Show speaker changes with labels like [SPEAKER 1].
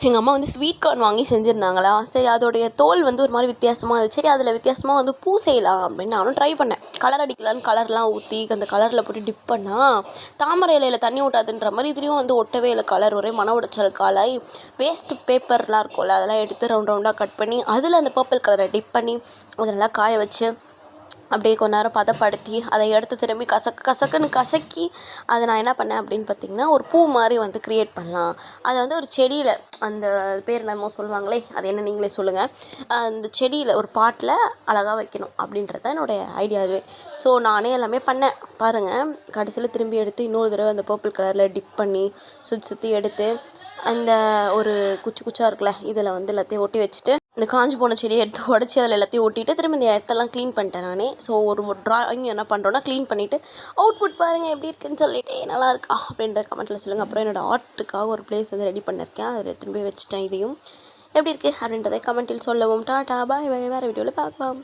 [SPEAKER 1] எங்கள் அம்மா வந்து ஸ்வீட் கார்ன் வாங்கி செஞ்சுருந்தாங்களா, சரி அதோடைய தோல் வந்து ஒரு மாதிரி வித்தியாசமாக இருந்துச்சு. சரி அதில் வித்தியாசமாக வந்து பூ செய்யலாம் அப்படின்னு நானும் ட்ரை பண்ணேன். கலர் அடிக்கலான்னு கலர்லாம் ஊற்றி அந்த கலரில் போட்டு டிப் பண்ணால் தாமரை இலையில் தண்ணி ஊட்டாதுன்ற மாதிரி இதுலேயும் வந்து ஒட்டவே இல்லை. கலர் ஒரே மன உடைச்சல் காலாய் வேஸ்ட்டு பேப்பர்லாம் இருக்கும்ல, அதெல்லாம் எடுத்து ரவுண்டாக கட் பண்ணி அதில் அந்த பர்பிள் கலரை டிப் பண்ணி அதை நல்லா காய வச்சு அப்படியே கொஞ்ச நேரம் பதப்படுத்தி அதை எடுத்து திரும்பி கசக்குன்னு கசக்கி அதை நான் என்ன பண்ணேன் அப்படின்னு பார்த்தீங்கன்னா, ஒரு பூ மாதிரி வந்து க்ரியேட் பண்ணலாம். அதை வந்து ஒரு செடியில், அந்த பேர் என்னமோ சொல்லுவாங்களே, அது என்ன நீங்களே சொல்லுங்கள். அந்த செடியில் ஒரு பாட்டில் அழகாக வைக்கணும் அப்படின்றது தான் என்னுடைய ஐடியாவே. ஸோ நானே எல்லாமே பண்ணேன் பாருங்கள். கடைசியில் திரும்பி எடுத்து இன்னொரு தடவை அந்த பர்பிள் கலரில் டிப் பண்ணி சுற்றி எடுத்து அந்த ஒரு குச்சாக இருக்குல்ல, இதில் வந்து எல்லாத்தையும் ஒட்டி வச்சுட்டு இந்த காஞ்சி போன செடியை எடுத்து உடச்சி அதில் எல்லாத்தையும் ஒட்டிட்டு திரும்ப இந்த இடத்தெல்லாம் க்ளீன் பண்ணிட்டேன் நானே. ஸோ ஒரு ட்ராயிங் என்ன பண்ணுறோன்னா க்ளீன் பண்ணிவிட்டு அவுட்புட் பாருங்கள் எப்படி இருக்குன்னு சொல்லிட்டு நல்லா இருக்கா அப்படின்றத கமெண்ட்டில் சொல்லுங்கள். அப்புறம் என்னோடய ஆர்ட்டுக்காக ஒரு பிளேஸ் வந்து ரெடி பண்ணியிருக்கேன், அதில் திரும்பி வச்சுட்டேன். இதையும் எப்படி இருக்குது அப்படின்றதை கமெண்ட்டில் சொல்லவும். டாடா பாய் பாய், வேறு வீடியோவில் பார்க்கலாம்.